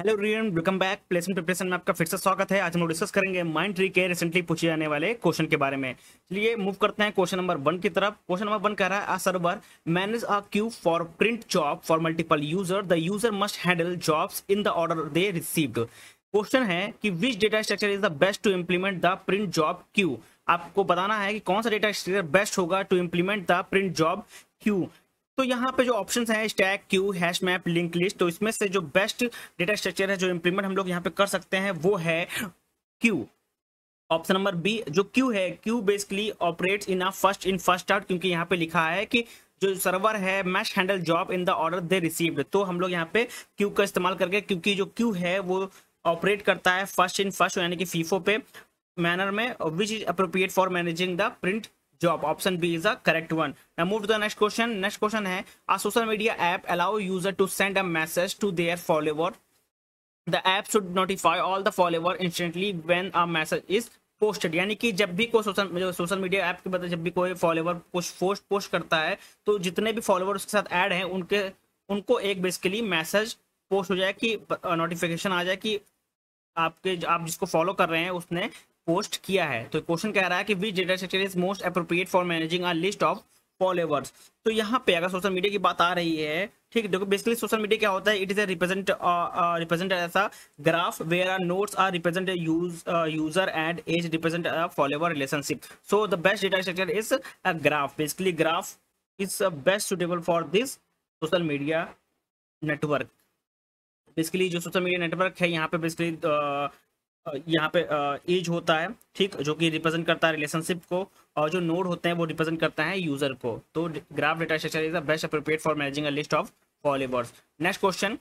Hello everyone, welcome back. Placement preparation में आपका फिर से स्वागत है। आज हम लोग डिस्कस करेंगे माइंड ट्री के रिसेंटली पूछे जाने वाले क्वेश्चन के बारे में। चलिए मूव करते हैं क्वेश्चन नंबर 1 की तरफ। क्वेश्चन नंबर 1 कह रहा है a server manage a queue for print job for multiple user, the user must handle jobs in the order they received. Question है कि which data structure is the best to implement the print job queue. आपको बताना है कि कौन सा data structure best होगा to implement the print job queue. तो यहाँ पे जो ऑप्शंस हैं stack, queue, hash map, link list, तो इसमें से जो बेस्ट डेटा स्ट्रक्चर है जो इंप्लीमेंट हम लोग यहाँ पे कर सकते हैं वो है क्यू। ऑप्शन नंबर बी जो क्यू है, queue basically operates in a first in first out, क्योंकि यहाँ पे लिखा है कि जो सर्वर है must handle job in the order they received. तो हम लोग यहाँ पे क्यू का इस्तेमाल करके, क्योंकि जो क्यू है वो ऑपरेट करता है फर्स्ट इन फर्स्ट यानी कि फीफो पे मैनर में, which is appropriate for managing the print job. Option B is the correct one. Now move to the next question. Next question है a social media app allow user to send a message to their follower. The app should notify all the follower instantly when a message is posted. यानी कि जब भी कोई social media app के बता जब भी कोई फॉलोवर पोस्ट करता है तो जितने भी फॉलोवर उसके साथ ऐड हैं उनको एक बेसिकली मैसेज पोस्ट हो जाए कि नोटिफिकेशन आ जाए कि आप जिसको फॉलो कर रहे हैं उसने पोस्ट किया है। तो क्वेश्चन कह रहा है कि which data structure is most appropriate for managing a list of followers. तो यहाँ पे अगर सोशल मीडिया की बात आ रही है, ठीक है, देखो बेसिकली सोशल मीडिया क्या होता है, इट इज ए रिप्रेजेंट ऐसा graph where are nodes are represent user and edge represent a follower relationship. So the best data structure is a graph. Basically graph is best suitable for this social media network. Basically जो social media network है यहाँ पे basically यहाँ पे as होता है, ठीक, जो कि रिप्रेजेंट करता है रिलेशनशिप को, और जो नोड होते हैं वो रिप्रेजेंट करता है यूजर को। तो graph data structure is the best appropriate for managing a list of followers. Next question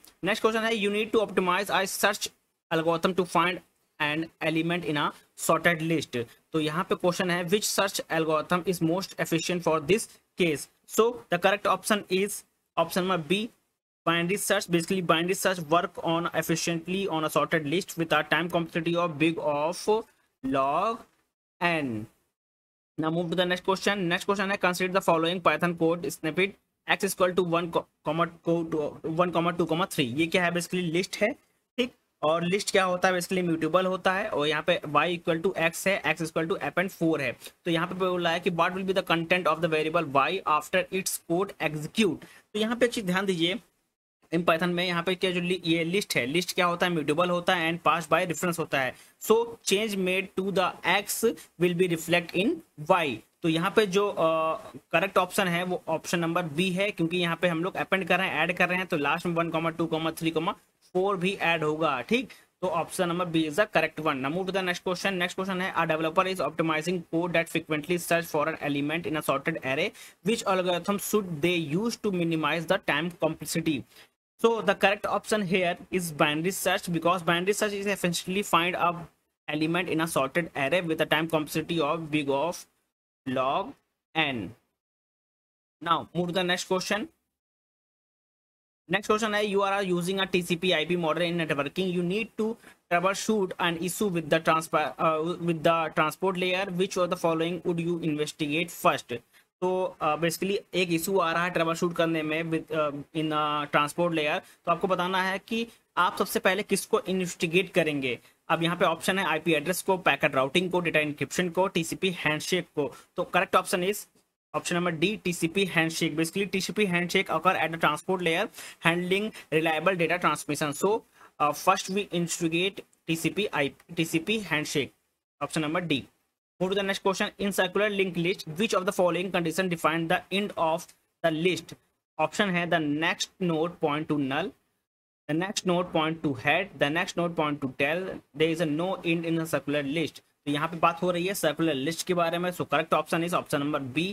है you need to optimize a search algorithm to find an element in a sorted list. तो यहाँ पे question है which search algorithm is most efficient for this case. So the correct option is option number B, binary search. Basically binary search work on efficiently on a sorted list with a time complexity of big of log n. Now move to the next question. Next question है consider the following python code snippet x is equal to 1,2,3। ये क्या है, basically list है, ठीक, और list क्या होता है, बेसिकली म्यूटेबल होता है, और यहाँ पे y इक्वल टू x है, x इक्वल टू append4 है। तो यहाँ पे बोला है कि what will be the content of the variable y after its code execute। तो यहाँ पे अच्छी ध्यान दीजिए इन पाइथन में, यहाँ पे क्या जो ये लिस्ट है, लिस्ट क्या होता है, म्यूटेबल होता है एंड पास बाय रेफरेंस होता है। So change made to the X will be reflect in Y. तो यहाँ पे जो करेक्ट ऑप्शन है वो ऑप्शन नंबर बी है, क्योंकि यहाँ पे हम लोग अपेंड कर रहे हैं, ऐड कर रहे हैं, तो लास्ट में 1,2,3,4 भी ऐड होगा, ठीक। तो option number B is the correct one. Now move to the next question. Next question है a developer is optimizing code that frequently search for an element in a sorted array, which algorithm should they use to minimize the time complexity. So the correct option here is binary search, because binary search is essentially find a element in a sorted array with a time complexity of big of log n. Now move to the next question. Next question है you are using a TCP IP model in networking. You need to troubleshoot an issue with the transport layer. Which of the following would you investigate first? तो basically एक issue आ रहा है trouble shoot करने में इन transport layer, तो आपको बताना है कि आप सबसे पहले किसको इन्वेस्टिगेट करेंगे। अब यहाँ पे ऑप्शन है आईपी एड्रेस को, पैकेट राउटिंग को, डेटा इंक्रिप्शन को, टीसीपी हैंडशेक को। तो correct option is option number D, TCP handshake. Basically TCP handshake occur at the transport layer handling reliable data transmission. So first we investigate TCP handshake, option number D. Move to the next question. In circular linked list, which of the following condition define the end of the list? Option है the next node point to null, the next node point to head, the next node point to tail, there is a no end in a circular list. तो यहाँ पे बात हो रही है circular list के बारे में। So correct option is option number B,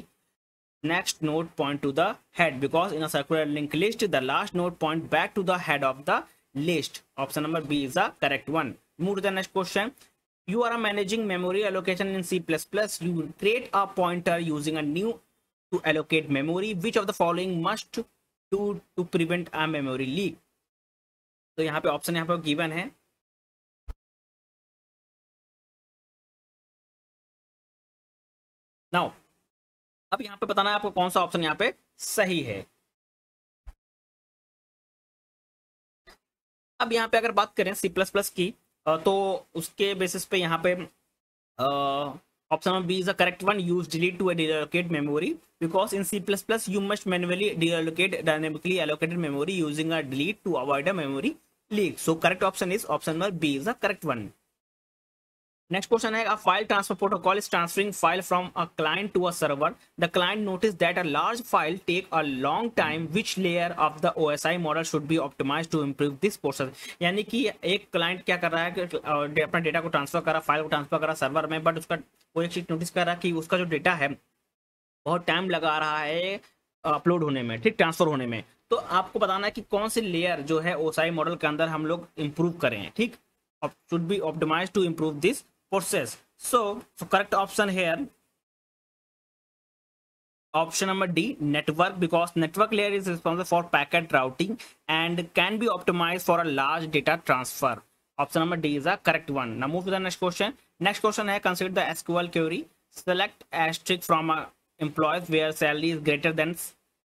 next node point to the head, because in a circular linked list the last node point back to the head of the list. Option number B is the correct one. Move to the next question. You are managing memory allocation in C++. You create a pointer using a new to allocate memory. Which of the following must do to prevent a memory leak? तो यहाँ पे option यहाँ पे given है। Now अब यहाँ पे बताना है आपको कौन सा ऑप्शन यहाँ पे सही है। अब यहाँ पे अगर बात करें सी प्लस प्लस की तो उसके बेसिस पे यहाँ पे option number B is the correct one. Use delete to deallocate memory because in C++ you must manually deallocate dynamically allocated memory using a delete to avoid a memory leak. So correct option is option number B is the correct one. Next question है, a file transfer protocol is transferring file from a client to a server. The client noticed that a large file take a long time. Which layer of the OSI model should be optimized to improve this process? यानी कि एक client क्या कर रहा है कि अपना data को ट्रांसफर कर रहा, फाइल को ट्रांसफर कर रहा सर्वर में, बट उसका वो एक चीज नोटिस कर रहा कि उसका जो डेटा है बहुत टाइम लगा रहा है अपलोड होने में, ठीक, ट्रांसफर होने में। तो आपको बताना है कि कौन सी लेयर जो है ओसाई मॉडल के अंदर हम लोग इंप्रूव करें, ठीक, should be optimize to improve this process. So correct option here, option number D, network, because network layer is responsible for packet routing and can be optimized for a large data transfer. Option number D is the correct one. Now move to the next question. Next question है, consider the SQL query. Select asterisk from a employees where salary is greater than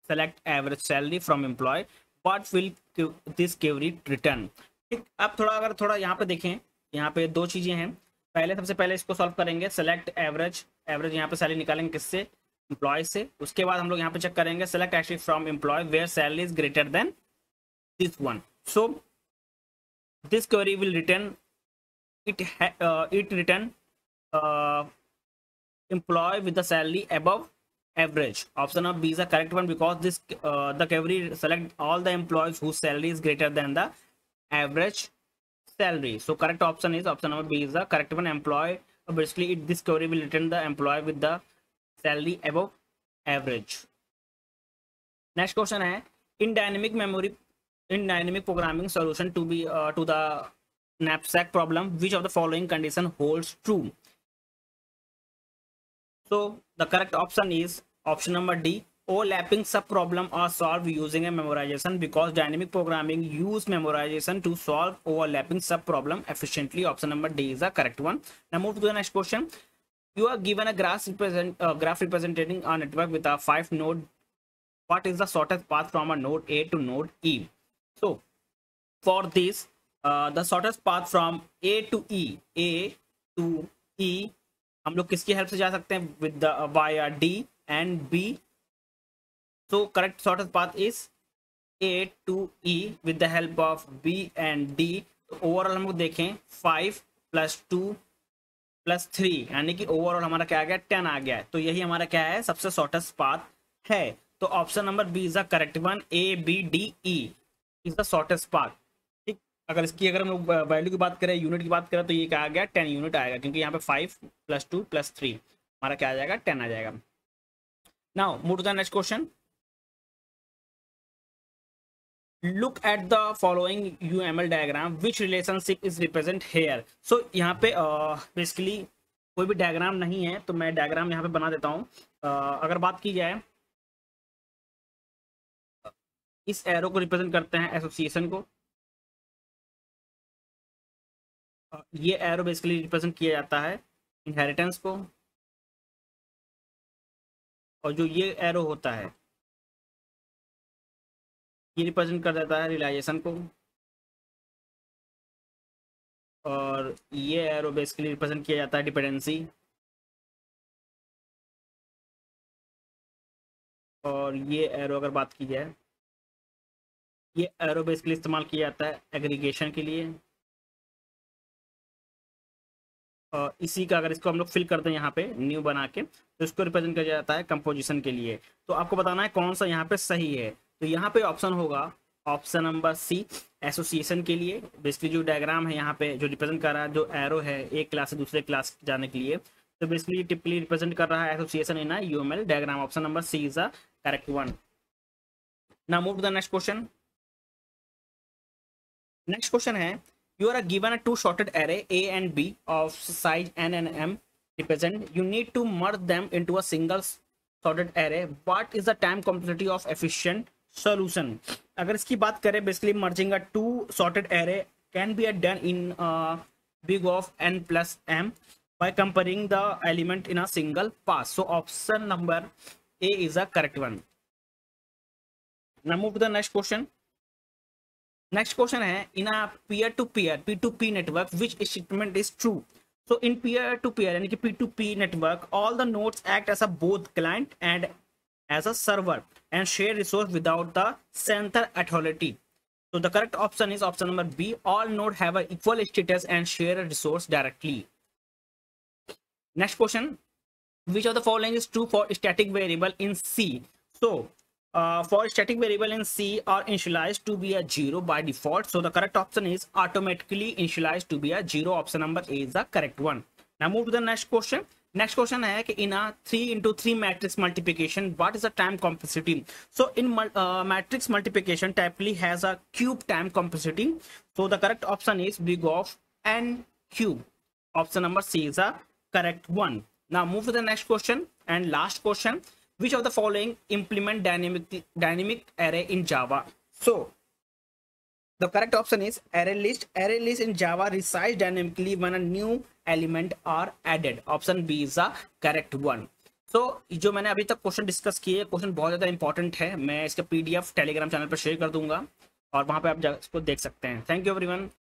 select average salary from employee. What will this query return? ठीक, अब अगर थोड़ा यहाँ पे देखें, यहाँ पे दो चीजें हैं। पहले सबसे पहले इसको सॉल्व करेंगे, सेलेक्ट एवरेज, एवरेज यहाँ पे सैलरी निकालेंगे किससे, एम्प्लॉय से। उसके बाद हम लोग यहाँ पे चेक करेंगे select actually from employee where salary is greater than this one. So this query will return it return employee with the salary above average. Option of B is the correct one because this the query select all the employees whose salary is greater than the average salary. So correct option is option number B is the correct one. Employee, basically this query will return the employee with the salary above average. Next question है, in dynamic programming solution to be to the knapsack problem, which of the following condition holds true? So the correct option is option number D. Overlapping sub-problem are solved using a memorization because dynamic programming use memorization to solve overlapping sub-problem efficiently. Option number D is the correct one. Now move to the next question. You are given a graph representing a network with a 5 node. What is the shortest path from a node A to node E? So for this, the shortest path from A to E, हम लोग किसकी help से जा सकते हैं, with the via D and B. So correct shortest path is A to E with the help of B and D. तो overall हम लोग देखें 5 + 2 + 3 यानी कि ओवरऑल हमारा क्या आ गया, 10 आ गया है। तो यही हमारा क्या है, सबसे शॉर्टेस्ट पाथ है। तो option number B is the correct one, ABDE is the shortest path. ठीक, अगर हम लोग वैल्यू की बात करें, यूनिट की बात करें, तो ये क्या आ गया, 10 यूनिट आएगा, क्योंकि यहाँ पे 5 + 2 + 3 हमारा क्या आ जाएगा, 10 आ जाएगा। Now move to the next question. Look at the following UML diagram. Which relationship is represent here? So यहाँ पे बेसिकली कोई भी डायग्राम नहीं है, तो मैं डायग्राम यहाँ पे बना देता हूँ। अगर बात की जाए, इस एरो को रिप्रेजेंट करते हैं एसोसिएशन को, ये एरो बेसिकली रिप्रेजेंट किया जाता है इनहेरिटेंस को, और जो ये एरो होता है ये रिप्रेजेंट कर देता है रियलाइजेशन को, और ये एरो बेसिकली रिप्रेजेंट किया जाता है डिपेंडेंसी, और ये एरो अगर बात की जाए, ये एरो बेसिकली इस्तेमाल किया जाता है एग्रीगेशन के लिए। और इसी का अगर इसको हम लोग फिल करते हैं यहाँ पे न्यू बना के, तो इसको रिप्रेजेंट किया जाता है कंपोजिशन के लिए। तो आपको बताना है कौन सा यहाँ पे सही है। तो यहाँ पे ऑप्शन होगा ऑप्शन नंबर सी, एसोसिएशन के लिए। बेसिकली जो डायग्राम है यहाँ पे जो रिप्रेजेंट कर रहा है, जो एरो है एक क्लास से दूसरे क्लास जाने के लिए, तो बेसिकली टिपिकली रिप्रेजेंट कर रहा है association in UML diagram. Option number C is the correct one. Now move to the next question. Next question है, you are given a two sorted array A and B of size n and m represent. You need to merge them into a single sorted array. What is the time complexity of efficient solution? अगर इसकी बात करें, basically merging a two sorted array can be done in big of n plus m by comparing the element in a single pass. So option number A is the correct one. Now move to the next question. Next question है, in a peer to peer P2P network which statement is true. So in peer to peer यानी कि P2P network all the nodes act as a both client and as a server and share resource without the center authority. So the correct option is option number B. All nodes have an equal status and share a resource directly. Next question. Which of the following is true for static variable in C? So for static variable in C are initialized to be a 0 by default. So the correct option is automatically initialized to be a 0. Option number A is the correct one. Now move to the next question. Next question है कि in 3x3 matrix multiplication what is the time complexity. So in matrix multiplication typically has a cube time complexity. So the correct option is big of n cube. Option number C is the correct one. Now move to the next question and last question. which of the following implement dynamic array in Java? So the correct option is array list. Array list in Java resize dynamically when a new element are added. Option B is the correct one. So जो मैंने अभी तक question discuss किए, question बहुत ज़्यादा important है। मैं इसका PDF टेलीग्राम चैनल पर शेयर कर दूंगा और वहां पे आप इसको देख सकते हैं। Thank you everyone.